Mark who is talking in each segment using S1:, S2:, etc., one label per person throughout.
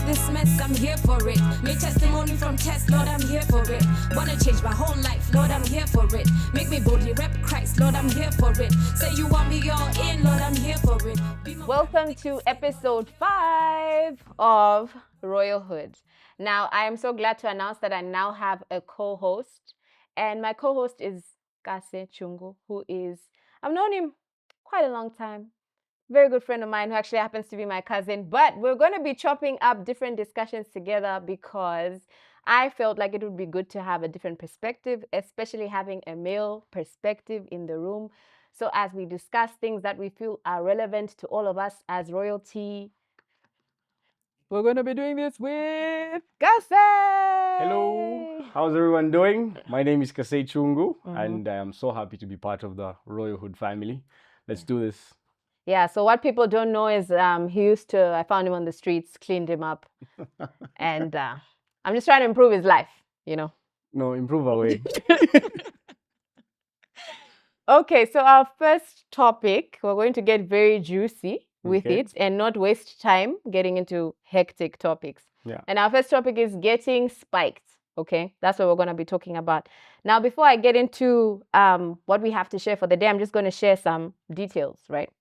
S1: this mess, I'm here for it. Make testimony from tests, Lord, I'm here for it. Wanna change my whole life, Lord, I'm here for it. Make me boldly rep Christ, Lord, I'm here for it. Say you want me all in, Lord, I'm here for it.
S2: Welcome to episode 5 of Royalhood. Now, I am so glad to announce that I now have a co-host, and my co-host is Kase Chungu, who is, I've known him quite a long time. Very good friend of mine who actually happens to be my cousin, but we're going to be chopping up different discussions together because I felt like it would be good to have a different perspective, especially having a male perspective in the room. So as we discuss things that we feel are relevant to all of us as royalty, we're going to be doing this with Kase.
S3: Hello, how's everyone doing? My name is Kase Chungu, and I am so happy to be part of the Royalhood family. Let's do this.
S2: Yeah, so what people don't know is I found him on the streets, cleaned him up, and I'm just trying to improve his life, you know.
S3: No, improve away.
S2: Okay, so our first topic, we're going to get very juicy with
S3: Okay.
S2: it and not waste time getting into hectic topics.
S3: Yeah.
S2: And our first topic is getting spiked. Okay, that's what we're going to be talking about. Now, before I get into what we have to share for the day, I'm just going to share some details, right?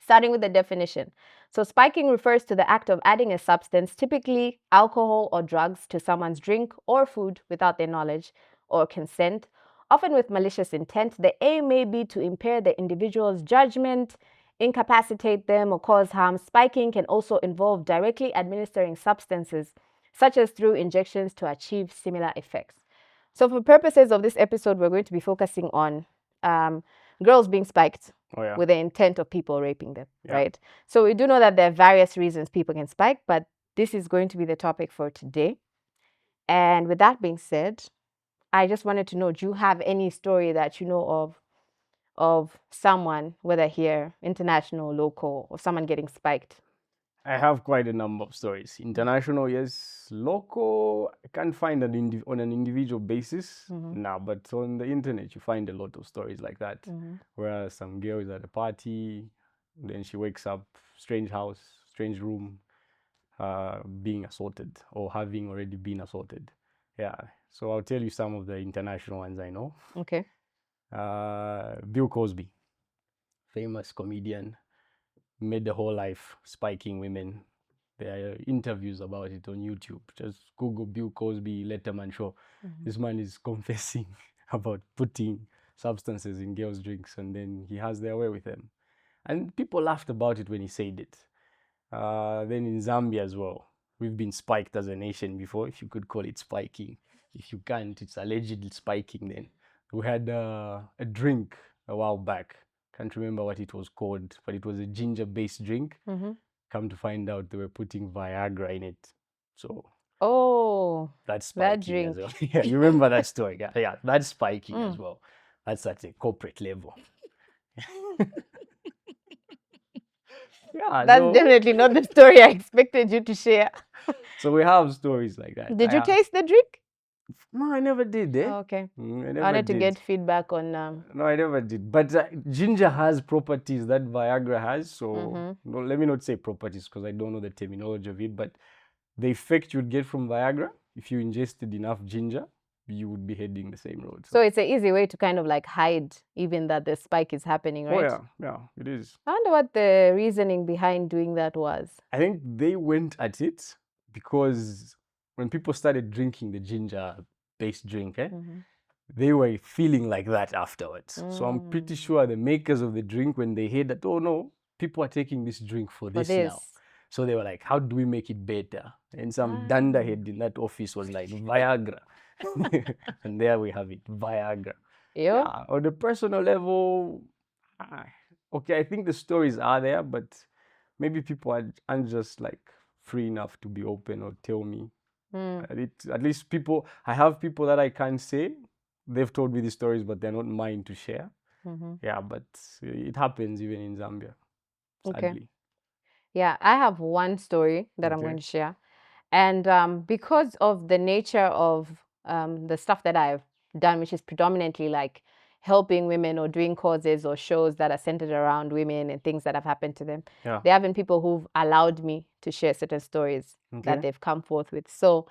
S2: Starting with the definition. So spiking refers to the act of adding a substance, typically alcohol or drugs, to someone's drink or food without their knowledge or consent, often with malicious intent. The aim may be to impair the individual's judgment, incapacitate them, or cause harm. Spiking can also involve directly administering substances, such as through injections, to achieve similar effects. So for purposes of this episode, we're going to be focusing on girls being spiked with the intent of people raping them, right? So we do know that there are various reasons people can spike, but this is going to be the topic for today. And with that being said, I just wanted to know, do you have any story that you know of someone, whether here, international, local, or someone getting spiked?
S3: I have quite a number of stories. International, yes. Local, I can't find on an individual basis now, but on the internet, you find a lot of stories like that, where some girl is at a party, then she wakes up, strange house, strange room, being assaulted or having already been assaulted. Yeah. So I'll tell you some of the international ones I know.
S2: Okay.
S3: Bill Cosby, famous comedian, made the whole life spiking women. There are interviews about it on YouTube. Just Google Bill Cosby Letterman show. This man is confessing about putting substances in girls' drinks, and then he has their way with them. And people laughed about it when he said it. Then in Zambia as well, we've been spiked as a nation before, if you could call it spiking. If you can't, it's allegedly spiking then. We had a drink a while back. Can't remember what it was called, but it was a ginger-based drink. Come to find out, they were putting Viagra in it. So that's spiking as well. Yeah, you remember that story? Yeah, that's spiking as well. That's at a corporate level. Yeah,
S2: That's definitely not the story I expected you to share.
S3: So we have stories like that.
S2: Did you taste the drink?
S3: No, I never did.
S2: Oh, okay.
S3: I
S2: I
S3: never
S2: wanted to
S3: did.
S2: get feedback on.
S3: No, I never did. But ginger has properties that Viagra has. So no, let me not say properties because I don't know the terminology of it. But the effect you'd get from Viagra, if you ingested enough ginger, you would be heading the same road.
S2: So it's an easy way to kind of like hide even that the spike is happening, right?
S3: Oh, yeah, it is.
S2: I wonder what the reasoning behind doing that was.
S3: I think they went at it because when people started drinking the ginger-based drink, they were feeling like that afterwards. So I'm pretty sure the makers of the drink, when they heard that, oh no, people are taking this drink for this now. So they were like, how do we make it better? And some dunderhead in that office was like, Viagra. And there we have it, Viagra. Yeah, on the personal level, okay, I think the stories are there, but maybe people aren't just like free enough to be open or tell me. At least I have people that I can't say. They've told me these stories, but they're not mine to share. Yeah, but it happens even in Zambia, sadly.
S2: Okay. Yeah, I have one story that I'm going to share. And because of the nature of the stuff that I've done, which is predominantly like helping women or doing causes or shows that are centered around women and things that have happened to them.
S3: Yeah.
S2: There have been people who've allowed me to share certain stories that they've come forth with. So,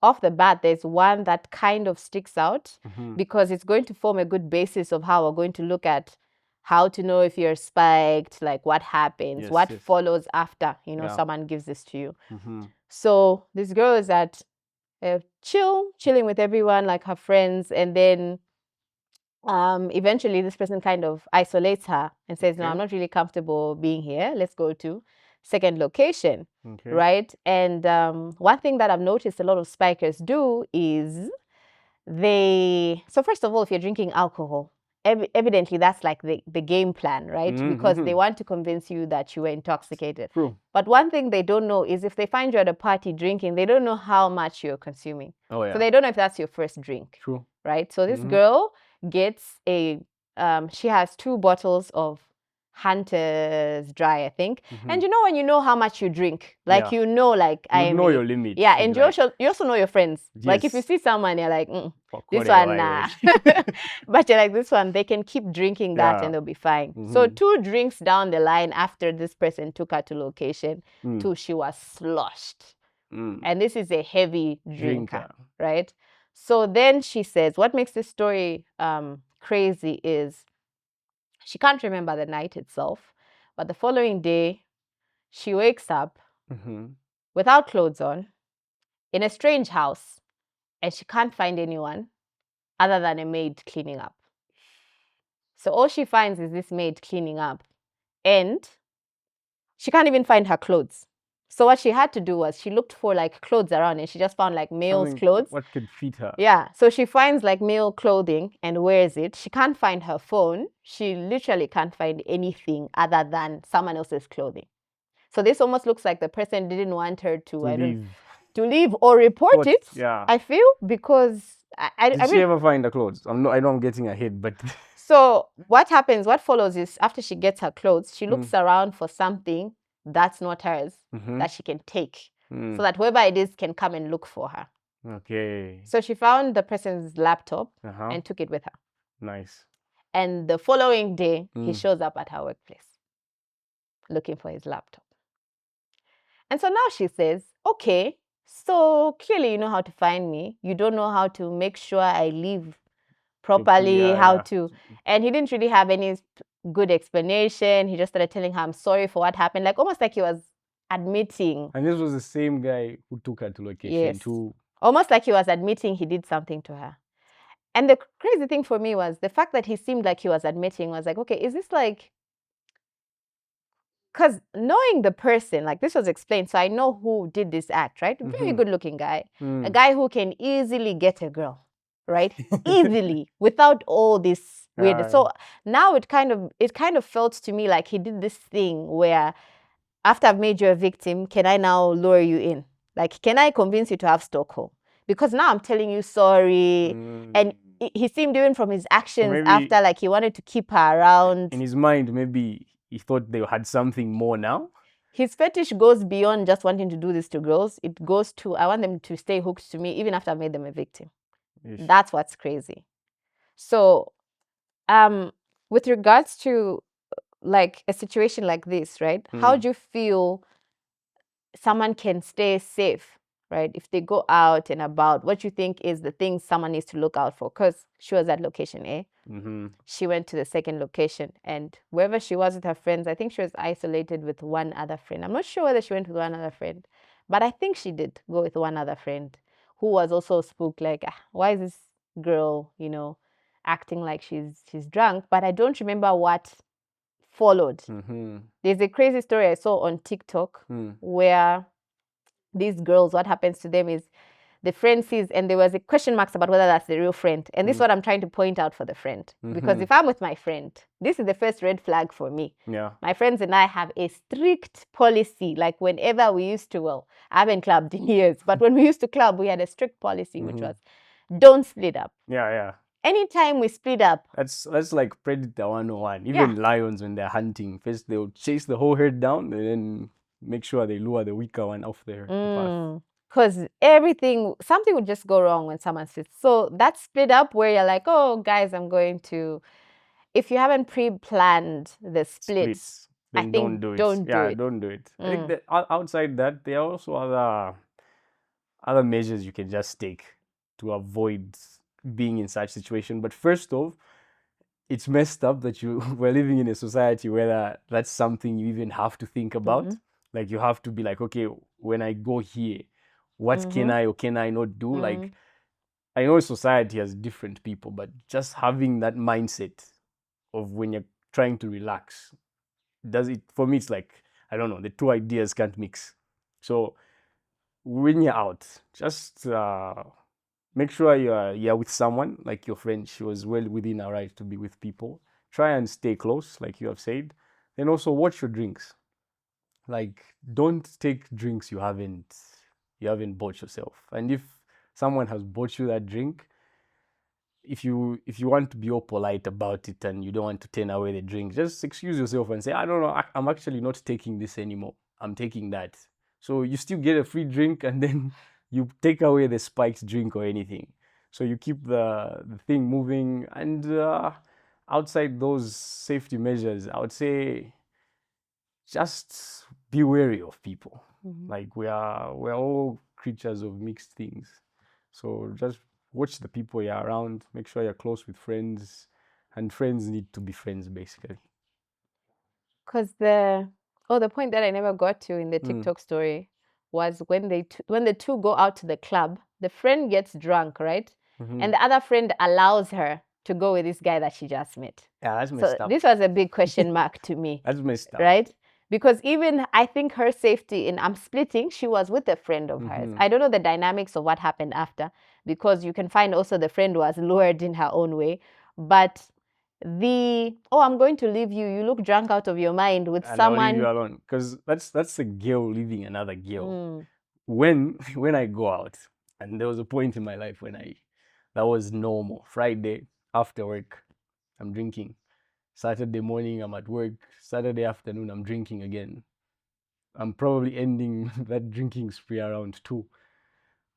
S2: off the bat, there's one that kind of sticks out because it's going to form a good basis of how we're going to look at how to know if you're spiked, like what happens, what follows after, someone gives this to you. So this girl is at chilling with everyone, like her friends, and then eventually this person kind of isolates her and says, no, I'm not really comfortable being here. Let's go to second location, right? And one thing that I've noticed a lot of spikers do is so first of all, if you're drinking alcohol, evidently that's like the game plan, right? Because they want to convince you that you were intoxicated.
S3: True.
S2: But one thing they don't know is if they find you at a party drinking, they don't know how much you're consuming.
S3: Oh, yeah.
S2: So they don't know if that's your first drink.
S3: True.
S2: Right? So this girl gets she has 2 bottles of Hunter's Dry, I think. And when you know how much you drink, like,
S3: you
S2: know
S3: your limits.
S2: Yeah, and you also know your friends. Like, if you see someone, you're like, this one, nah. But you're like, this one, they can keep drinking that and they'll be fine. So 2 drinks down the line after this person took her to location, 2, she was sloshed. And this is a heavy drinker, right? So then she says, what makes this story crazy is she can't remember the night itself, but the following day, she wakes up without clothes on, in a strange house, and she can't find anyone other than a maid cleaning up. So all she finds is this maid cleaning up, and she can't even find her clothes. So what she had to do was she looked for like clothes around, and she just found like male's clothes.
S3: What could fit her?
S2: Yeah. So she finds like male clothing and wears it. She can't find her phone. She literally can't find anything other than someone else's clothing. So this almost looks like the person didn't want her to leave or report it.
S3: Yeah.
S2: I feel, because
S3: Did she ever find the clothes? I know I'm getting ahead, but
S2: so what follows is after she gets her clothes, she looks around for something that's not hers that she can take, so that whoever it is can come and look for her.
S3: Okay.
S2: So she found the person's laptop and took it with her.
S3: Nice.
S2: And the following day, he shows up at her workplace looking for his laptop. And so now she says, okay, so clearly you know how to find me. You don't know how to make sure I leave properly, and he didn't really have any good explanation. He just started telling her, I'm sorry for what happened, like almost like he was admitting.
S3: And this was the same guy who took her to location too.
S2: Almost like he was admitting he did something to her. And the crazy thing for me was the fact that he seemed like he was admitting was like, okay, is this like, because knowing the person, like this was explained, so I know who did this act, right? Very good looking guy, a guy who can easily get a girl, right? Easily, without all this weird. So now it kind of felt to me like he did this thing where, after I've made you a victim, can I now lure you in? Like, can I convince you to have Stockholm? Because now I'm telling you sorry. And he seemed, even from his actions after, like he wanted to keep her around.
S3: In his mind, maybe he thought they had something more now.
S2: His fetish goes beyond just wanting to do this to girls. It goes to, I want them to stay hooked to me even after I've made them a victim. That's what's crazy. So, with regards to like a situation like this, right? How do you feel someone can stay safe, right? If they go out and about, what you think is the things someone needs to look out for? Because she was at location A. She went to the second location, and wherever she was with her friends, I think she was isolated with one other friend. I'm not sure whether she went with one other friend, but I think she did go with one other friend who was also spooked, like, why is this girl, acting like she's drunk? But I don't remember what followed. There's a crazy story I saw on TikTok where these girls, what happens to them is the friend sees, and there was a question marks about whether that's the real friend. And this is what I'm trying to point out for the friend. Because if I'm with my friend, this is the first red flag for me.
S3: Yeah.
S2: My friends and I have a strict policy. Like whenever we used to, well, I haven't clubbed in years, but when we used to club, we had a strict policy, which was don't split up.
S3: Yeah.
S2: Anytime we split up.
S3: That's like Predator 101. Even lions, when they're hunting, first they'll chase the whole herd down and then make sure they lure the weaker one off their path.
S2: Because something would just go wrong when someone splits. So that split up where you're like, oh, guys, if you haven't pre-planned the split,
S3: Splits,
S2: I
S3: then
S2: think
S3: don't do it.
S2: don't do
S3: Yeah,
S2: it.
S3: don't do it. I think that outside that, there are also other measures you can just take to avoid being in such situation. But first off, it's messed up that we're living in a society where that's something you even have to think about. Like you have to be like, okay, when I go here, what can I or can I not do? Like I know society has different people, but just having that mindset of when you're trying to relax, does it for me? It's like I don't know, the two ideas can't mix. So when you're out, just make sure you're with someone like your friend. She was well within her right to be with people. Try and stay close, like you have said. Then also watch your drinks. Like don't take drinks you haven't bought yourself. And if someone has bought you that drink, if you want to be all polite about it and you don't want to turn away the drink, just excuse yourself and say, I don't know, I'm actually not taking this anymore. I'm taking that. So you still get a free drink and then you take away the spiked drink or anything. So you keep the thing moving. And outside those safety measures, I would say just be wary of people. Like we're all creatures of mixed things. So just watch the people you're around, make sure you're close with friends, and friends need to be friends basically.
S2: Because the point that I never got to in the TikTok story was when the two go out to the club, the friend gets drunk, right? And the other friend allows her to go with this guy that she just met.
S3: Yeah, that's
S2: So
S3: messed up.
S2: this was a big question mark to me,
S3: That's messed up.
S2: right? Because even I think her safety in I'm splitting, she was with a friend of hers. I don't know the dynamics of what happened after, because you can find also the friend was lured in her own way. But I'm going to leave you. You look drunk out of your mind with
S3: And
S2: someone.
S3: I'll leave you alone because that's a girl leaving another girl. When I go out, and there was a point in my life when that was normal. Friday after work, I'm drinking. Saturday morning, I'm at work. Saturday afternoon, I'm drinking again. I'm probably ending that drinking spree around 2.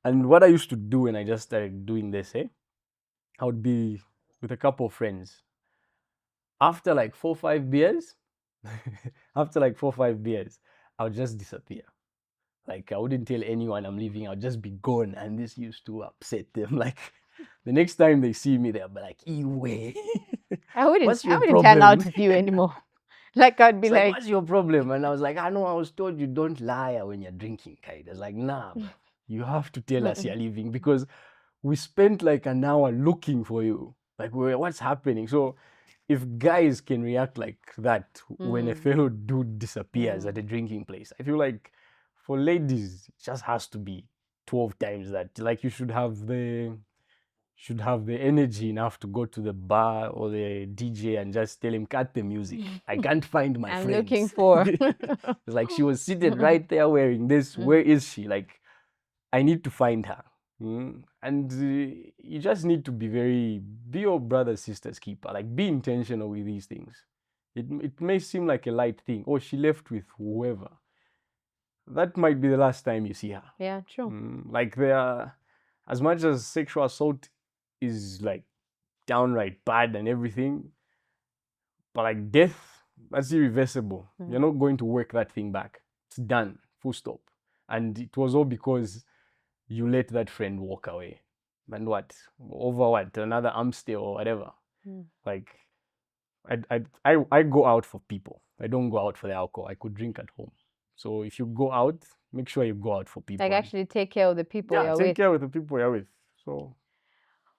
S3: And what I used to do when I just started doing this, I would be with a couple of friends. After like 4 or 5 beers, after like 4 or 5 beers, I would just disappear. Like I wouldn't tell anyone I'm leaving. I'll just be gone. And this used to upset them. Like the next time they see me, they'll be like, Iwe. What's your
S2: I wouldn't hang out
S3: problem?
S2: with you anymore. Like I'd be
S3: It's like,
S2: like,
S3: what's your problem? And I was like, I know I was told you don't lie when you're drinking, Kai. It's like, nah, bro. You have to tell us you're leaving because we spent like an hour looking for you. Like, what's happening? So if guys can react like that when a fellow dude disappears at a drinking place, I feel like for ladies, it just has to be 12 times that. Like you should have the energy enough to go to the bar or the DJ and just tell him, cut the music. I can't find my
S2: I'm
S3: friends.
S2: looking for.
S3: It's like she was seated right there wearing this. Where is she? Like, I need to find her. And you just need to be your brother, sister's keeper. Like, be intentional with these things. It may seem like a light thing. Oh, she left with whoever. That might be the last time you see her.
S2: Yeah, true.
S3: Like, as much as sexual assault is like downright bad and everything, but like death, that's irreversible. You're not going to work that thing back. It's done, full stop. And it was all because you let that friend walk away. And over another Amstel or whatever. Like, I go out for people. I don't go out for the alcohol. I could drink at home. So if you go out, make sure you go out for people.
S2: Like actually take care of the people
S3: yeah,
S2: you're
S3: take
S2: with.
S3: care of the people you're with. So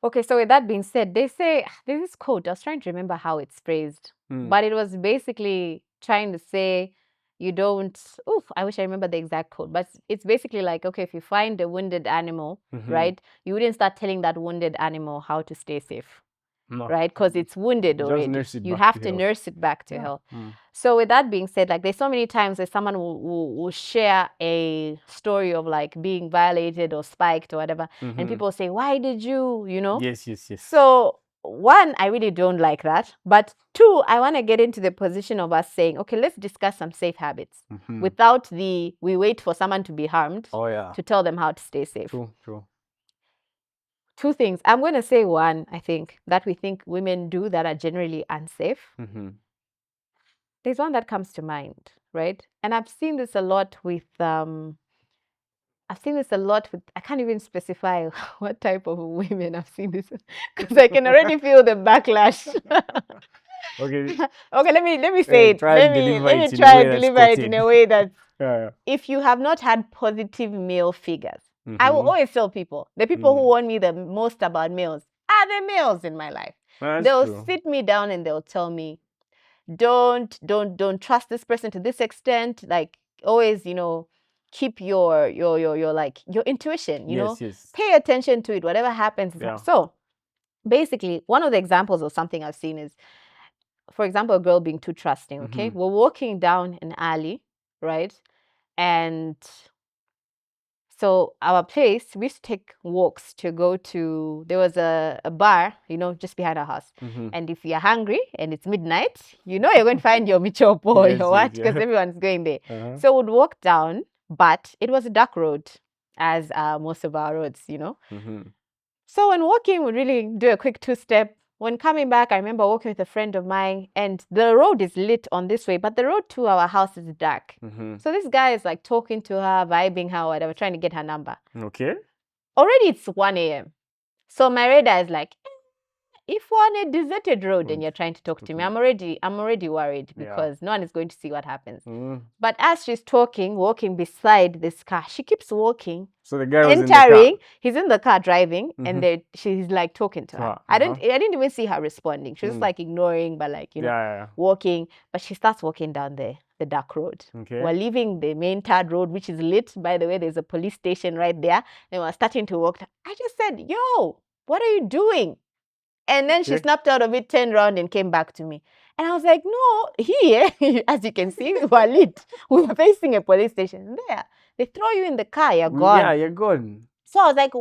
S2: Okay, so with that being said, they say there's this quote. I was trying to remember how it's phrased, but it was basically trying to say you don't. Oof, I wish I remember the exact quote, but it's basically like, okay, if you find a wounded animal, right, you wouldn't start telling that wounded animal how to stay safe.
S3: no.
S2: Right? Because it's wounded
S3: Just
S2: already.
S3: nurse it
S2: You
S3: back
S2: have
S3: to
S2: to
S3: health.
S2: nurse it back to
S3: Yeah.
S2: health. So with that being said, like there's so many times that someone will share a story of like being violated or spiked or whatever, and people say, why did you,
S3: Yes.
S2: So one, I really don't like that. But two, I want to get into the position of us saying, okay, let's discuss some safe habits without we wait for someone to be harmed
S3: Oh yeah.
S2: to tell them how to stay safe.
S3: True.
S2: Two things. I'm going to say one, I think, that we think women do that are generally unsafe. There's one that comes to mind, right? And I've seen this a lot with I can't even specify what type of women I've seen this because I can already feel the backlash.
S3: Okay.
S2: Okay, let me say it.
S3: Try
S2: Let
S3: and
S2: me
S3: deliver it in a
S2: try
S3: way
S2: and
S3: that's
S2: deliver it in
S3: quoted.
S2: a way that
S3: Yeah.
S2: if you have not had positive male figures, I will always tell people, the people who warn me the most about males are the males in my life.
S3: That's
S2: They'll
S3: true.
S2: sit me down and they'll tell me, don't trust this person to this extent. Like always, keep your like your intuition,
S3: Yes.
S2: pay attention to it, whatever happens.
S3: Yeah.
S2: So basically, one of the examples of something I've seen is, for example, a girl being too trusting. Okay, we're walking down an alley, right? And so our place, we used to take walks to go to, there was a bar, just behind our house. And if you're hungry and it's midnight, you're going to find your michop or
S3: Yes,
S2: your what,
S3: yeah.
S2: because everyone's going there. So we'd walk down, but it was a dark road, as most of our roads, So when walking, we'd really do a quick two-step. When coming back, I remember walking with a friend of mine, and the road is lit on this way, but the road to our house is dark. So this guy is like talking to her, vibing her, whatever, trying to get her number.
S3: Okay.
S2: Already it's 1 a.m. So my radar is like, if we're on a deserted road and you're trying to talk to me, I'm already worried because no one is going to see what happens. But as she's talking, walking beside this car, she keeps walking.
S3: So the guy was
S2: entering,
S3: in the car.
S2: he's in the car driving, and she's like talking to her. I didn't even see her responding. She was like ignoring, but like walking. But she starts walking down the dark road.
S3: Okay.
S2: We're leaving the main third road, which is lit. By the way, there's a police station right there. And we're starting to walk. I just said, "Yo, what are you doing?" And then she snapped out of it, turned around, and came back to me. And I was like, no, here, as you can see, we were lit. We were facing a police station. There, they throw you in the car, you're gone.
S3: Yeah, you're gone.
S2: So I was like,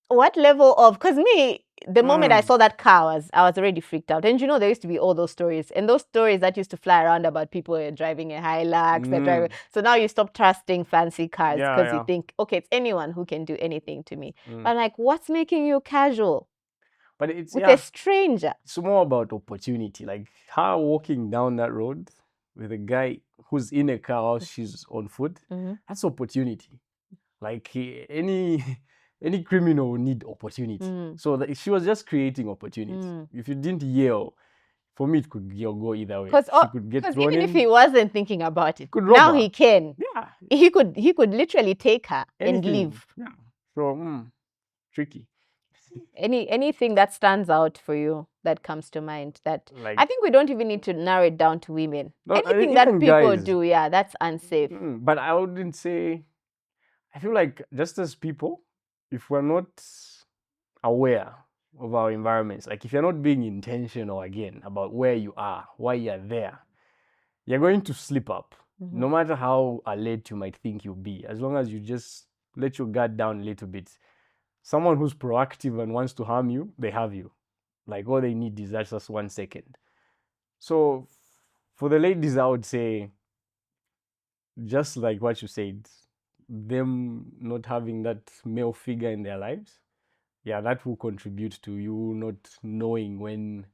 S2: what level of, because me, the moment I saw that car, I was already freaked out. And there used to be all those stories. And those stories that used to fly around about people driving a Hilux, they're driving. So now you stop trusting fancy cars because you think, okay, it's anyone who can do anything to me. But I'm like, what's making you casual?
S3: But it's
S2: with a stranger.
S3: It's more about opportunity. Like her walking down that road with a guy who's in a car while she's on foot. That's opportunity. Like any criminal will need opportunity. So she was just creating opportunity. If you didn't yell, for me it could go either way. She could get thrown
S2: even
S3: in.
S2: if he wasn't thinking about it,
S3: Could rob
S2: now
S3: her.
S2: he can.
S3: Yeah.
S2: He could literally take her and leave.
S3: Yeah. So tricky.
S2: Anything that stands out for you that comes to mind that I think we don't even need to narrow it down to women. Anything that people do, that's unsafe.
S3: But I wouldn't say, I feel like just as people, if we're not aware of our environments, like if you're not being intentional again about where you are, why you're there, you're going to slip up. No matter how alert you might think you'll be, as long as you just let your guard down a little bit. Someone who's proactive and wants to harm you, they have you. Like all they need is just 1 second. So for the ladies, I would say, just like what you said, them not having that male figure in their lives, that will contribute to you not knowing when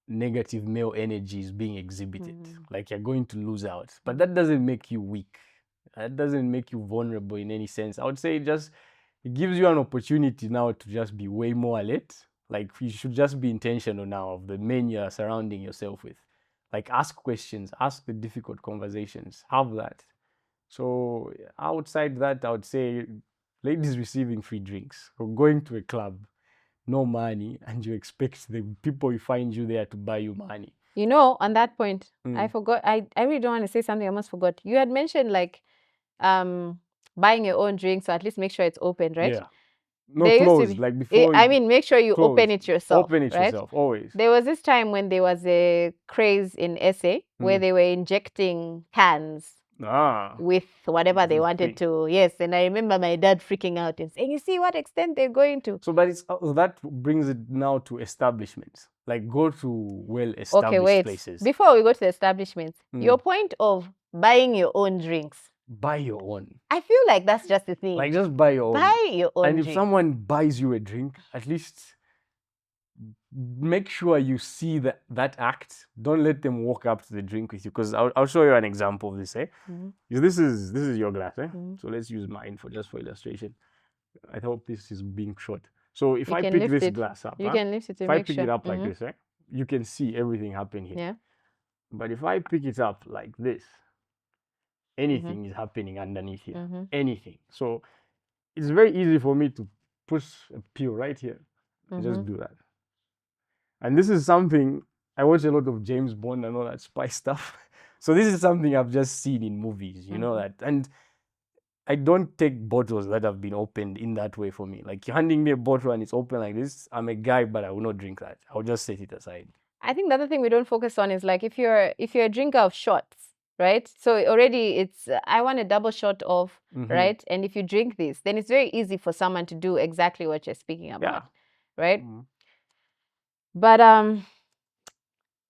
S3: negative male energy is being exhibited. Like you're going to lose out. But that doesn't make you weak. That doesn't make you vulnerable in any sense. I would say it gives you an opportunity now to just be way more alert. Like you should just be intentional now of the men you're surrounding yourself with. Like ask questions, ask the difficult conversations, have that. So outside that, I would say ladies receiving free drinks or going to a club, no money, and you expect the people who find you there to buy you money.
S2: On that point, I forgot, I really don't want to say something, I almost forgot. You had mentioned like buying your own drink, so at least make sure it's open, right?
S3: Yeah. No closed, like before.
S2: Make sure you open it yourself.
S3: Open it yourself, always.
S2: There was this time when there was a craze in SA where they were injecting cans with whatever they
S3: This is
S2: wanted
S3: free.
S2: to. Yes, and I remember my dad freaking out and saying, "You see what extent they're going to."
S3: So, but it's that brings it now to establishments. Like, go to well-established
S2: Okay, wait.
S3: places.
S2: Before we go to the establishments, your point of buying your own drinks,
S3: Buy your own.
S2: I feel like that's just the thing.
S3: Like, just buy your own.
S2: Buy your own
S3: And if
S2: drink.
S3: someone buys you a drink, at least make sure you see that act. Don't let them walk up to the drink with you. Because I'll show you an example of this. This is your glass. So let's use mine for illustration. I hope this is being short. So if I pick this glass up,
S2: you can lift it to
S3: if I
S2: make
S3: pick
S2: sure.
S3: it up like this, you can see everything happen here.
S2: Yeah.
S3: But if I pick it up like this, anything is happening underneath here. Anything. So it's very easy for me to push a peel right here. Just do that. And this is something, I watch a lot of James Bond and all that spy stuff. So this is something I've just seen in movies, you know that. And I don't take bottles that have been opened in that way for me. Like, you're handing me a bottle and it's open like this, I'm a guy, but I will not drink that. I'll just set it aside.
S2: I think the other thing we don't focus on is, like, if you're a drinker of shots, right? So already it's, I want a double shot of, right? And if you drink this, then it's very easy for someone to do exactly what you're speaking about, right? But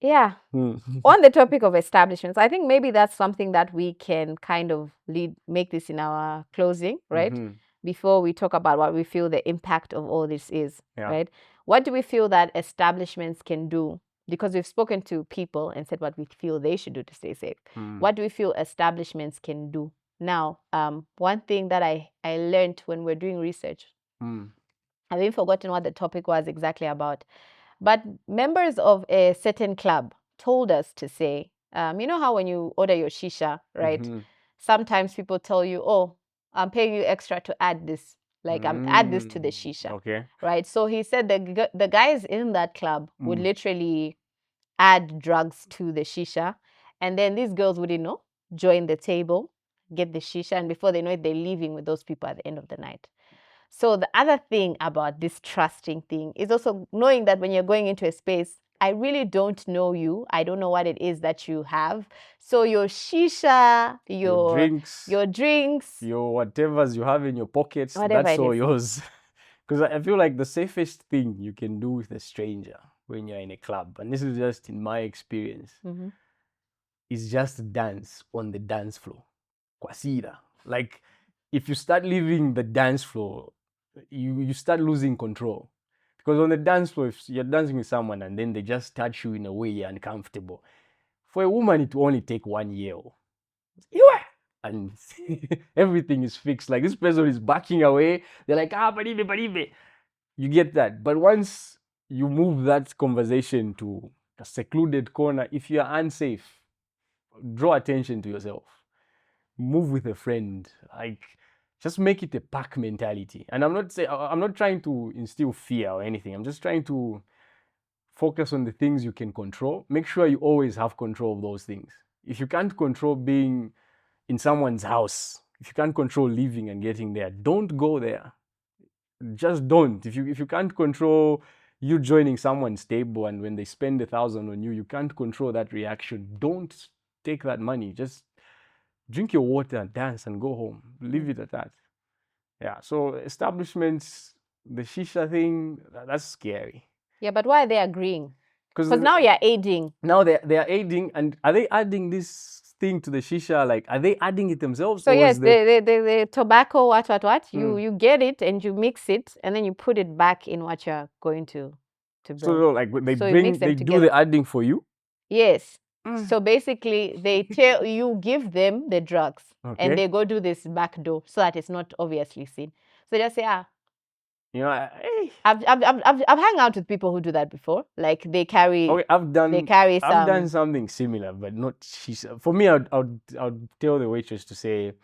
S2: yeah, on the topic of establishments, I think maybe that's something that we can kind of make this in our closing, right? Before we talk about what we feel the impact of all this is, right? What do we feel that establishments can do? Because we've spoken to people and said what we feel they should do to stay safe. What do we feel establishments can do? Now, one thing that I learned when we're doing research, I've even forgotten what the topic was exactly about, but members of a certain club told us to say, you know how when you order your shisha, right? Sometimes people tell you, "Oh, I'm paying you extra to add this. Like, add this to the shisha."
S3: Okay.
S2: Right? So he said the guys in that club would literally add drugs to the shisha. And then these girls wouldn't know, join the table, get the shisha. And before they know it, they're leaving with those people at the end of the night. So the other thing about this trusting thing is also knowing that when you're going into a space, I really don't know you. I don't know what it is that you have. So your shisha, your drinks,
S3: your whatevers you have in your pockets, that's all yours. Because I feel like the safest thing you can do with a stranger when you're in a club, and this is just in my experience, is just dance on the dance floor. Kwasira. Like, if you start leaving the dance floor, you start losing control. Because on the dance floor, if you're dancing with someone and then they just touch you in a way you're uncomfortable, for a woman, it will only take 1 year. And everything is fixed. Like, this person is backing away. They're like, baribe. You get that. But once you move that conversation to a secluded corner, if you're unsafe, draw attention to yourself. Move with a friend. Like, just make it a pack mentality. And I'm not trying to instill fear or anything. I'm just trying to focus on the things you can control. Make sure you always have control of those things. If you can't control being in someone's house, if you can't control leaving and getting there, don't go there. Just don't. If you can't control you joining someone's table and when they spend 1,000 on you, you can't control that reaction. Don't take that money. Just drink your water and dance and go home. Leave it at that. Yeah. So establishments, the shisha thing, that's scary.
S2: Yeah, but why are they agreeing? Because now you're aiding.
S3: Now they're aiding, and are they adding this thing to the shisha? Like, are they adding it themselves?
S2: So yes, the tobacco, what? You get it and you mix it and then you put it back in what you're going to burn.
S3: So like they do the adding for you?
S2: Yes. So basically they give them the drugs and they go do this back door so that it's not obviously seen. So they just say,
S3: you know,
S2: I've hung out with people who do that before. Like, they carry. Okay, I've
S3: done something similar, but not shisha. For me, I'd tell the waitress to say,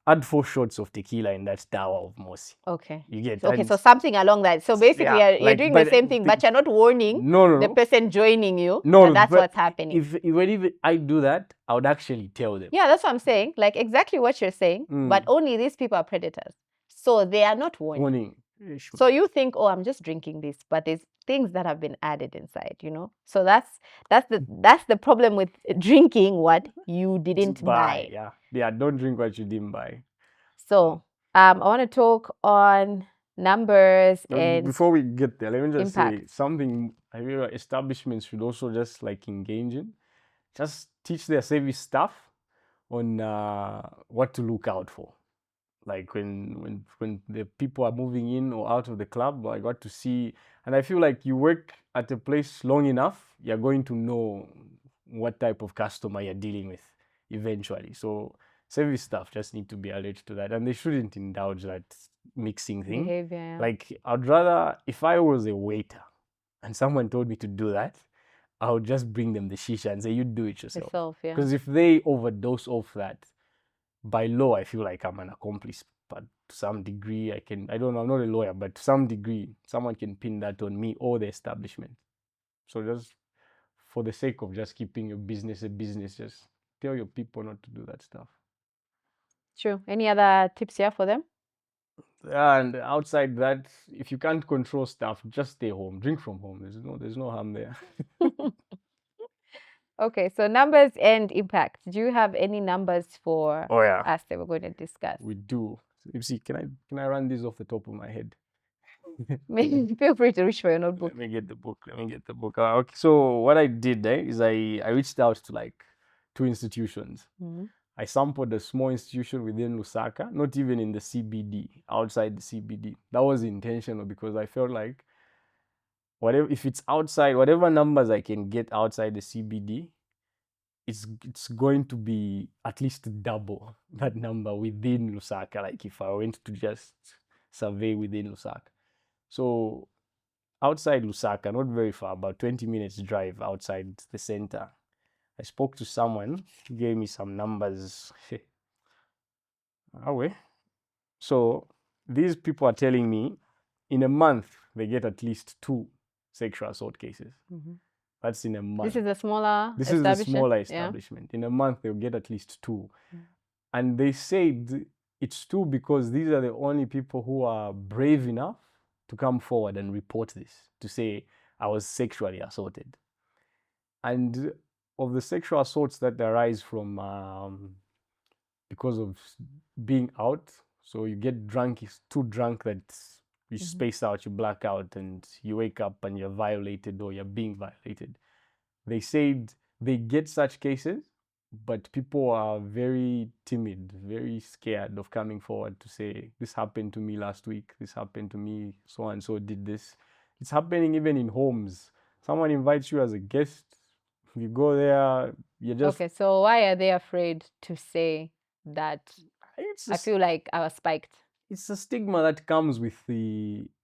S3: add 4 shots of tequila in that tower of Mosi.
S2: Okay.
S3: You get
S2: okay, so something along that. So basically, you're doing the same thing, but you're not warning the person joining you. No, that's what's happening.
S3: If I do that, I would actually tell them.
S2: Yeah, that's what I'm saying. Like, exactly what you're saying, but only these people are predators. So they are not warning. So you think, oh, I'm just drinking this, but there's things that have been added inside, you know. So that's the problem with drinking what you didn't buy.
S3: Yeah, don't drink what you didn't buy.
S2: So I want to talk on numbers and
S3: Before we get there, let me just say
S2: impact.
S3: something I feel like establishments should also just like engage in. Just teach their service staff on what to look out for. Like when the people are moving in or out of the club, I got to see, and I feel like you work at a place long enough, you're going to know what type of customer you're dealing with eventually. So service staff just need to be alert to that, and they shouldn't indulge that mixing thing.
S2: Behavior, yeah.
S3: Like I'd rather, if I was a waiter and someone told me to do that, I would just bring them the shisha and say, you do it yourself.
S2: Yeah.
S3: Because if they overdose off that, by law, I feel like I'm an accomplice. But to some degree, I don't know, I'm not a lawyer, but to some degree, someone can pin that on me or the establishment. So just for the sake of just keeping your business a business, just tell your people not to do that stuff.
S2: True. Any other tips here for them?
S3: And outside that, if you can't control stuff, just stay home. Drink from home. There's no harm there.
S2: Okay, so numbers and impact. Do you have any numbers for us that we're going to discuss?
S3: We do. You see, can I run this off the top of my head?
S2: Feel free to reach for your notebook.
S3: Let me get the book. Okay, so what I did is I reached out to like 2 institutions.
S2: Mm-hmm.
S3: I sampled a small institution within Lusaka, not even in the CBD, outside the CBD. That was intentional because I felt like if it's outside, whatever numbers I can get outside the CBD, it's going to be at least double that number within Lusaka. Like if I went to just survey within Lusaka. So outside Lusaka, not very far, about 20 minutes drive outside the center, I spoke to someone who gave me some numbers. So these people are telling me in a month they get at least 2 sexual assault cases.
S2: Mm-hmm.
S3: That's in a month.
S2: This is a smaller
S3: This is a smaller establishment. Yeah. In a month they'll get at least 2. And they said it's 2 because these are the only people who are brave enough to come forward and report this, to say I was sexually assaulted. And of the sexual assaults that arise from because of being out, so you get drunk, it's too drunk that you space out, you black out, and you wake up and you're violated or you're being violated. They said they get such cases, but people are very timid, very scared of coming forward to say, this happened to me last week, this happened to me, so and so did this. It's happening even in homes. Someone invites you as a guest, you go there, you just...
S2: Okay, so why are they afraid to say that I feel like I was spiked?
S3: It's a stigma that comes with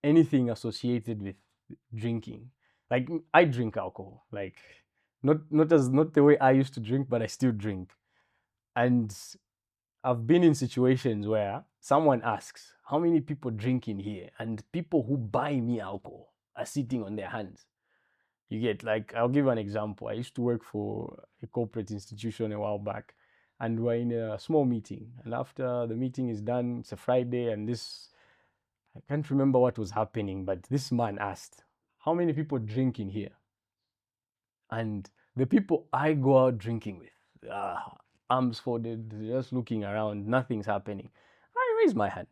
S3: anything associated with drinking. Like, I drink alcohol, like not the way I used to drink, but I still drink. And I've been in situations where someone asks, how many people drink in here? And people who buy me alcohol are sitting on their hands. You get, like, I'll give an example. I used to work for a corporate institution a while back, and we're in a small meeting. And after the meeting is done, it's a Friday, and I can't remember what was happening, but this man asked, how many people drink in here? And the people I go out drinking with, arms folded, just looking around, nothing's happening. I raise my hand.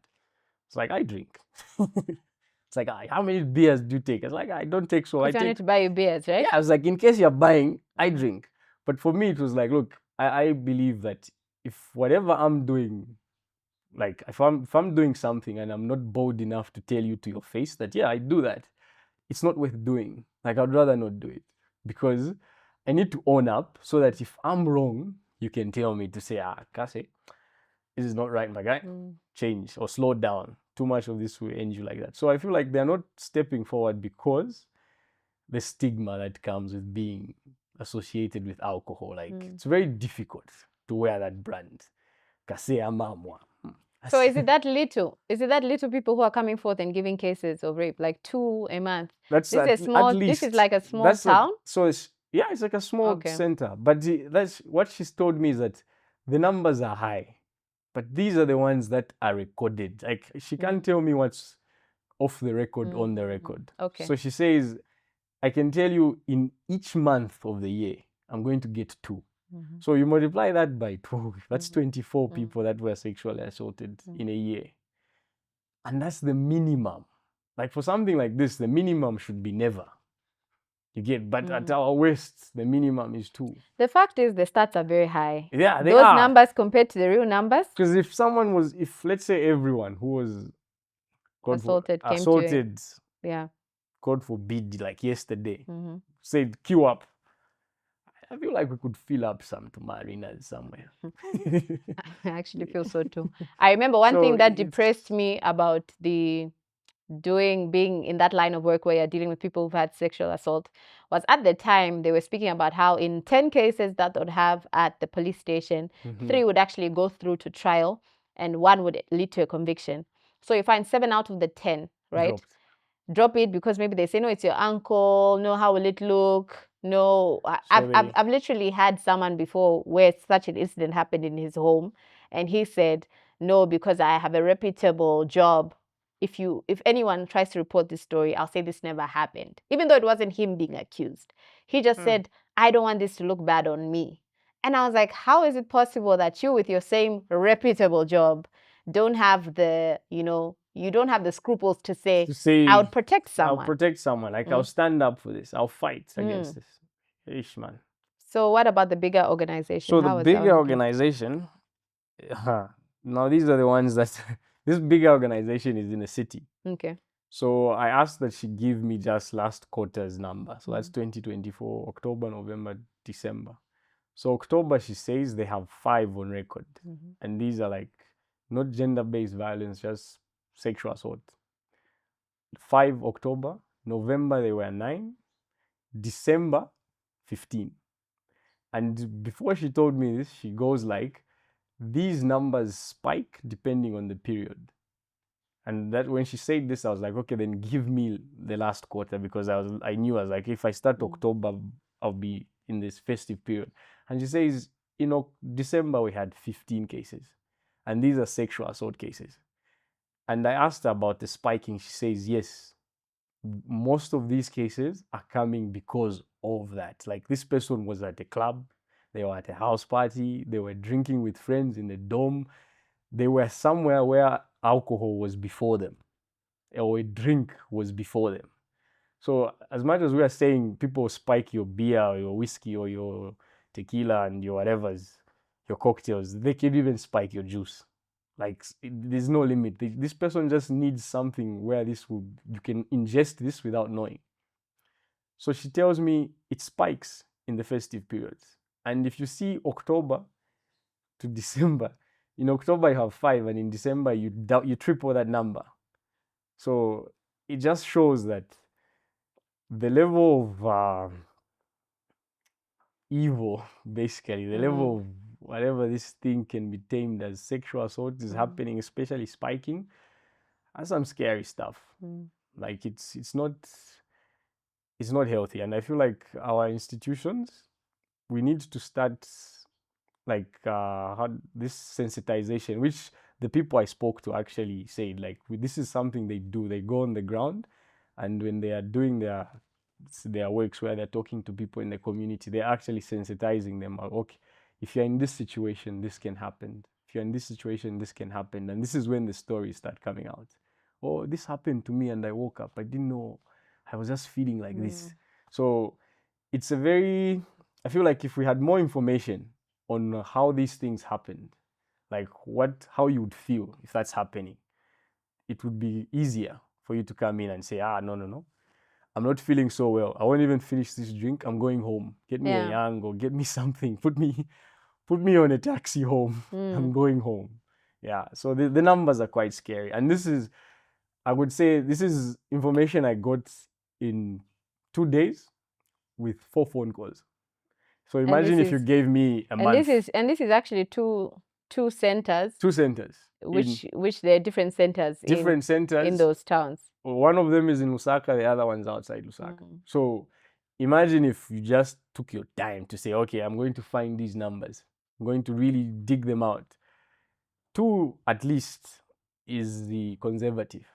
S3: It's like, I drink. It's like, how many beers do you take? It's like, I don't take so. I
S2: need to buy you beers, right?
S3: Yeah, I was like, in case you're buying, I drink. But for me, it was like, look, I believe that if whatever I'm doing, like if I'm doing something and I'm not bold enough to tell you to your face that, yeah, I do that, it's not worth doing. Like, I'd rather not do it, because I need to own up so that if I'm wrong, you can tell me to say, Kase, this is not right, my guy. Change or slow down. Too much of this will end you like that. So I feel like they're not stepping forward because the stigma that comes with being associated with alcohol. Like, it's very difficult to wear that brand. Kase amamwa.
S2: So is it that little? Is it that little people who are coming forth and giving cases of rape, like 2 a month?
S3: This
S2: is like a small town.
S3: It's like a small center. But that's what she's told me, is that the numbers are high, but these are the ones that are recorded. Like, she can't tell me what's off the record, on the record.
S2: Okay.
S3: So she says, I can tell you in each month of the year, I'm going to get 2. So you multiply that by 12, that's 24 people that were sexually assaulted in a year. And that's the minimum. Like for something like this, the minimum should be never. You get, but at our worst, the minimum is 2.
S2: The fact is the stats are very high.
S3: Yeah, they
S2: Those
S3: are.
S2: numbers compared to the real numbers.
S3: Because if let's say everyone who was
S2: Assaulted came to
S3: assaulted,
S2: Yeah.
S3: God forbid, like yesterday, said queue up, I feel like we could fill up some marinas somewhere.
S2: I actually feel so too. I remember one thing that depressed me about being in that line of work where you're dealing with people who've had sexual assault was at the time they were speaking about how in 10 cases that they'd have at the police station, 3 would actually go through to trial and 1 would lead to a conviction. So you find 7 out of the 10, right? Drop it because maybe they say, no, it's your uncle. No, how will it look? No, I've literally had someone before where such an incident happened in his home. And he said, no, because I have a reputable job. If anyone tries to report this story, I'll say this never happened. Even though it wasn't him being accused. He just said, I don't want this to look bad on me. And I was like, how is it possible that you with your same reputable job don't have the, you don't have the scruples to say I would protect someone.
S3: I'll protect someone. Like I'll stand up for this. I'll fight against this. Ish, man.
S2: So what about the bigger organization?
S3: So the bigger organization, now these are the ones that, this bigger organization is in a city.
S2: Okay.
S3: So I asked that she give me just last quarter's number. So that's 2024, October, November, December. So October, she says they have 5 on record. And these are like not gender-based violence, just sexual assault. 5 October, November they were 9, December 15. And before she told me this, she goes like, these numbers spike depending on the period. And that when she said this, I was like, okay, then give me the last quarter, because I knew I was like, if I start October, I'll be in this festive period. And she says, December we had 15 cases, and these are sexual assault cases. And I asked her about the spiking. She says, yes, most of these cases are coming because of that. Like this person was at a club, they were at a house party, they were drinking with friends in a dorm, they were somewhere where alcohol was before them, or a drink was before them. So as much as we are saying people spike your beer or your whiskey or your tequila and your whatever's, your cocktails, they can even spike your juice. Like there's no limit. This person just needs something where you can ingest this without knowing. So she tells me it spikes in the festive periods. And if you see October to December, in October you have 5, and in December you triple that number. So it just shows that the level of evil, basically, the level of whatever this thing can be tamed as sexual assault is happening, especially spiking. That's some scary stuff. Like it's not healthy. And I feel like our institutions, we need to start like this sensitization, which the people I spoke to actually said, like, this is something they do. They go on the ground, and when they are doing their works where they're talking to people in the community, they're actually sensitizing them. Okay, if you're in this situation, this can happen. If you're in this situation, this can happen. And this is when the stories start coming out. Oh, this happened to me and I woke up. I didn't know. I was just feeling like this. So it's I feel like if we had more information on how these things happened, like how you would feel if that's happening, it would be easier for you to come in and say, no, I'm not feeling so well. I won't even finish this drink. I'm going home. Get me a yang or get me something. Put me on a taxi home. I'm going home. Yeah. So the numbers are quite scary. And I would say this is information I got in 2 days with 4 phone calls. So imagine if you gave me a month.
S2: And this is actually two centers.
S3: 2 centers.
S2: Which there are different centers. In those towns.
S3: One of them is in Lusaka, the other one's outside Lusaka. So imagine if you just took your time to say, okay, I'm going to find these numbers. I'm going to really dig them out. 2 at least is the conservative.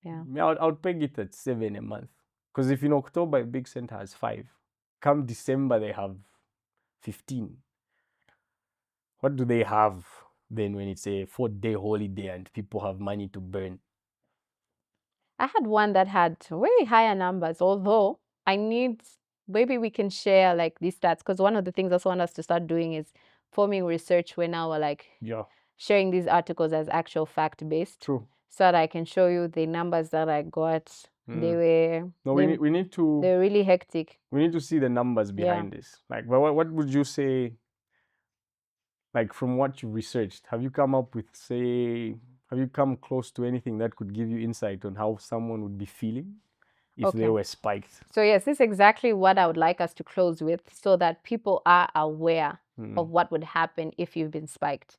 S2: Yeah.
S3: I would peg it at 7 a month. Because if in October a big center has 5, come December they have 15. What do they have then when it's a 4-day holiday and people have money to burn?
S2: I had one that had way higher numbers, although maybe we can share like these stats, because one of the things I also want us to start doing is forming research where now we're like sharing these articles as actual fact based.
S3: True.
S2: So that I can show you the numbers that I got. They were
S3: we need to
S2: they're really hectic.
S3: We need to see the numbers behind this. Like what would you say, like from what you researched, have you come close to anything that could give you insight on how someone would be feeling if they were spiked?
S2: So yes, this is exactly what I would like us to close with, so that people are aware of what would happen if you've been spiked.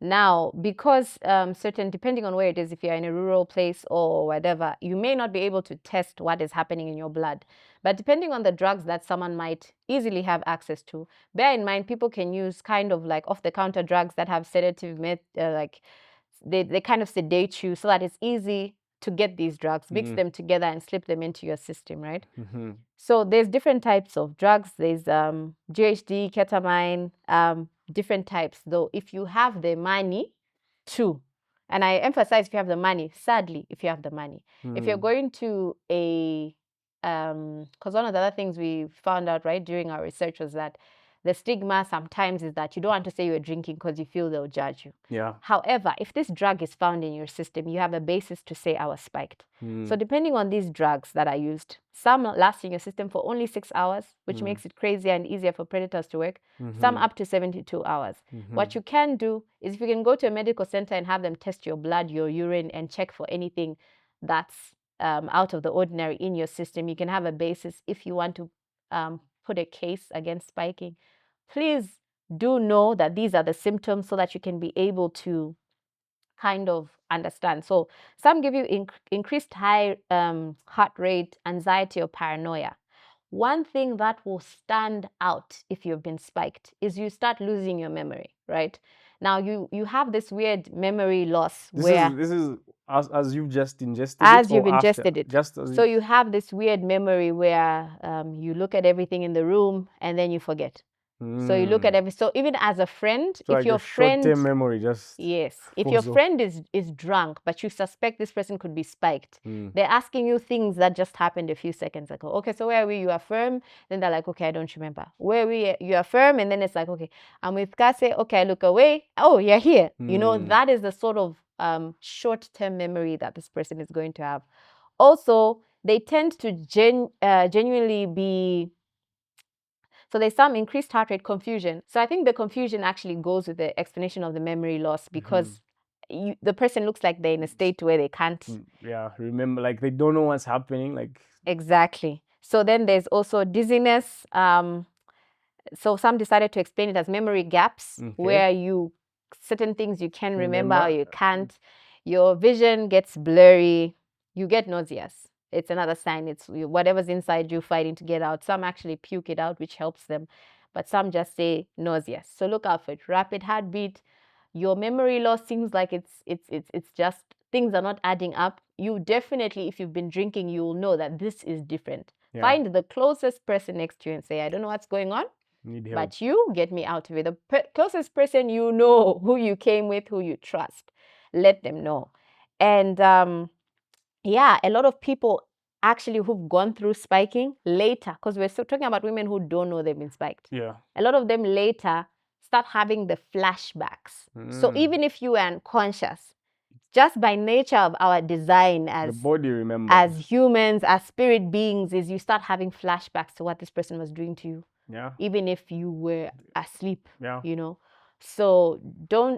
S2: Now, because depending on where it is, if you're in a rural place or whatever, you may not be able to test what is happening in your blood. But depending on the drugs that someone might easily have access to, bear in mind, people can use kind of like off-the-counter drugs that have sedative, like they kind of sedate you so that it's easy to get these drugs, mix them together and slip them into your system, right? So there's different types of drugs. There's GHD, ketamine, different types. Though if you have the money too, and I emphasize if you have the money, sadly, if you have the money. If you're going to because one of the other things we found out, right, during our research was that the stigma sometimes is that you don't want to say you're drinking because you feel they'll judge you.
S3: Yeah.
S2: However, if this drug is found in your system, you have a basis to say I was spiked. So depending on these drugs that are used, some last in your system for only 6 hours, which makes it crazier and easier for predators to work. Some up to 72 hours. What you can do is if you can go to a medical center and have them test your blood, your urine, and check for anything that's out of the ordinary in your system, you can have a basis if you want to put a case against spiking. Please do know that these are the symptoms so that you can be able to kind of understand. So some give you increased high heart rate, anxiety, or paranoia. One thing that will stand out if you've been spiked is you start losing your memory, right? Now you have this weird memory loss
S3: This is as you've just ingested
S2: as
S3: it,
S2: you've
S3: or
S2: ingested
S3: after?
S2: it.
S3: Just as
S2: So you have this weird memory where you look at everything in the room and then you forget. So you look at so even as a friend,
S3: so
S2: if
S3: like
S2: your
S3: a
S2: friend,
S3: short-term memory just
S2: yes, if
S3: falls
S2: your
S3: off.
S2: friend is drunk, but you suspect this person could be spiked, they're asking you things that just happened a few seconds ago. Okay, so where are we? You affirm. Then they're like, okay, I don't remember. Where are we? You affirm, and then it's like, okay, I'm with Kase. Okay, I look away. Oh, you're here. You know, that is the sort of short-term memory that this person is going to have. Also, they tend to genuinely be. So there's some increased heart rate, confusion. So I think the confusion actually goes with the explanation of the memory loss because the person looks like they're in a state where they can't.
S3: Remember, like they don't know what's happening. Like
S2: Exactly. So then there's also dizziness. So some decided to explain it as memory gaps, where certain things you can remember, you can't. Your vision gets blurry. You get nauseous. It's another sign. It's whatever's inside you fighting to get out. Some actually puke it out, which helps them, but some just say nauseous. So look out for it. Rapid heartbeat. Your memory loss seems like it's just things are not adding up. You definitely, if you've been drinking, you'll know that this is different. Find the closest person next to you and say, I don't know what's going on, but you get me out of it. The closest person you know, who you came with, who you trust, let them know. And a lot of people actually who've gone through spiking later, because we're still talking about women who don't know they've been spiked.
S3: Yeah.
S2: A lot of them later start having the flashbacks. So even if you are unconscious, just by nature of our design
S3: the body remembers.
S2: as humans, as spirit beings, is you start having flashbacks to what this person was doing to you.
S3: Yeah.
S2: Even if you were asleep.
S3: Yeah.
S2: You know. So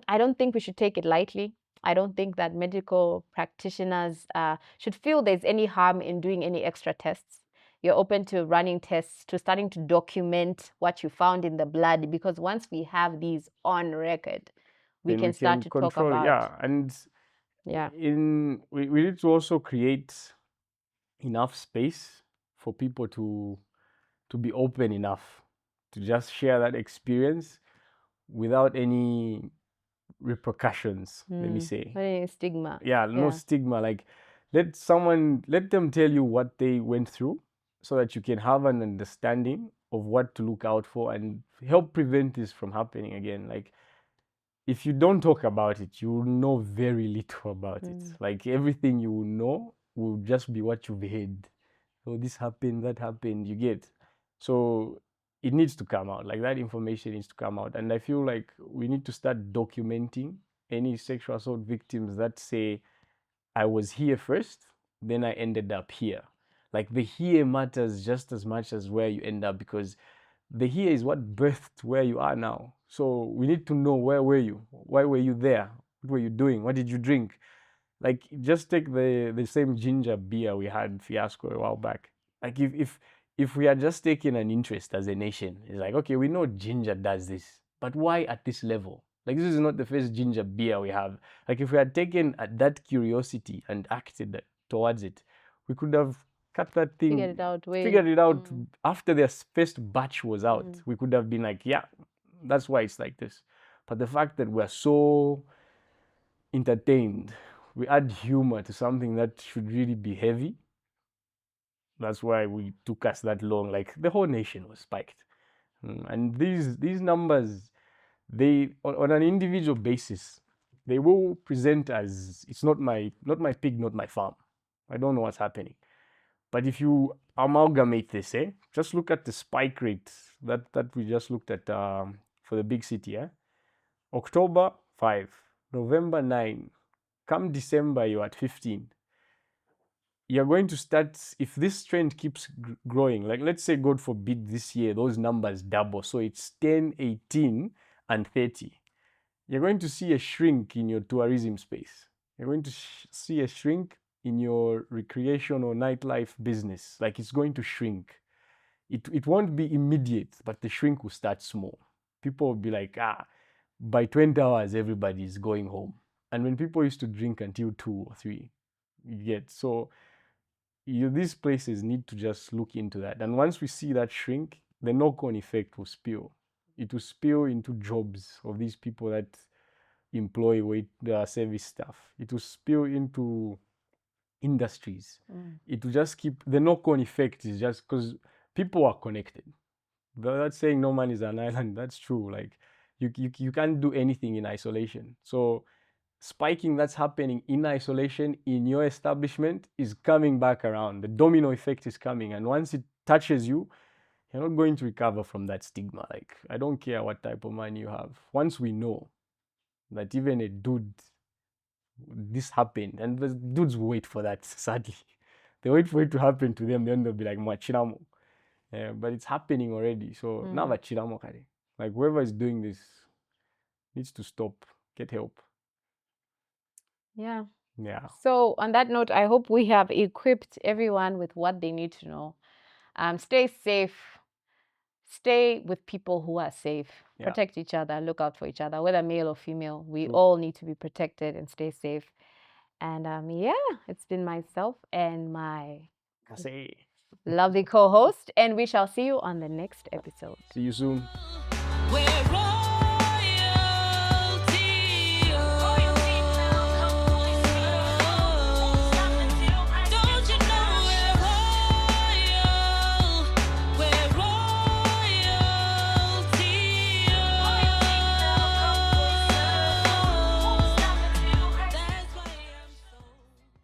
S2: I don't think we should take it lightly. I don't think that medical practitioners should feel there's any harm in doing any extra tests. You're open to running tests, to starting to document what you found in the blood, because once we have these on record, we can start to talk about.
S3: Yeah, and we need to also create enough space for people to be open enough to just share that experience without any repercussions, let me say.
S2: Any stigma.
S3: No stigma. Like let them tell you what they went through, so that you can have an understanding of what to look out for and help prevent this from happening again. Like, if you don't talk about it, you will know very little about it. Like, everything you will know will just be what you've heard. Oh, this happened, that happened, you get. So it needs to come out. Like, that information needs to come out. And I feel like we need to start documenting any sexual assault victims that say, I was here first, then I ended up here. Like, the here matters just as much as where you end up, because the here is what birthed where you are now. So we need to know, where were you? Why were you there? What were you doing? What did you drink? Like, just take the same ginger beer we had fiasco a while back. Like, if we had just taken an interest as a nation, it's like, okay, we know ginger does this, but why at this level? Like, this is not the first ginger beer we have. Like, if we had taken that curiosity and acted towards it, we could have cut that thing, figured it out after their first batch was out. We could have been like, yeah, that's why it's like this. But the fact that we're so entertained, we add humor to something that should really be heavy. That's why we took us that long. Like, the whole nation was spiked. And these numbers, they, on an individual basis, they will present as, it's not my pig, not my farm. I don't know what's happening. But if you amalgamate this, just look at the spike rate that we just looked at for the big city. October 5, November 9. Come December, you're at 15. You're going to start, if this trend keeps growing, like, let's say, God forbid, this year those numbers double, so it's 10, 18, and 30. You're going to see a shrink in your tourism space. You're going to see a shrink in your recreation or nightlife business. Like, it's going to shrink. It won't be immediate, but the shrink will start small. People will be like, by 20 hours, everybody is going home. And when people used to drink until 2 or 3, you get. So these places need to just look into that. And once we see that shrink, the knock-on effect will spill. It will spill into jobs of these people that employ service staff. It will spill into industries. It will just keep, the knock-on effect is just because people are connected. That's saying no man is an island. That's true. Like, you can't do anything in isolation. So spiking that's happening in isolation in your establishment is coming back around. The domino effect is coming, and once it touches you, you're not going to recover from that stigma. Like, I don't care what type of money you have. Once we know that even a dude, this happened, and the dudes wait for that, sadly. They wait for it to happen to them, then they'll be like, Machiramo. But it's happening already. So now Machiramo kare. Like, whoever is doing this needs to stop, get help.
S2: Yeah.
S3: Yeah.
S2: So on that note, I hope we have equipped everyone with what they need to know. Stay safe. Stay with people who are safe.
S3: Yeah.
S2: Protect each other. Look out for each other, whether male or female. We all need to be protected and stay safe. And yeah, it's been myself and my lovely co-host, and we shall see you on the next episode.
S3: See you soon.
S1: We're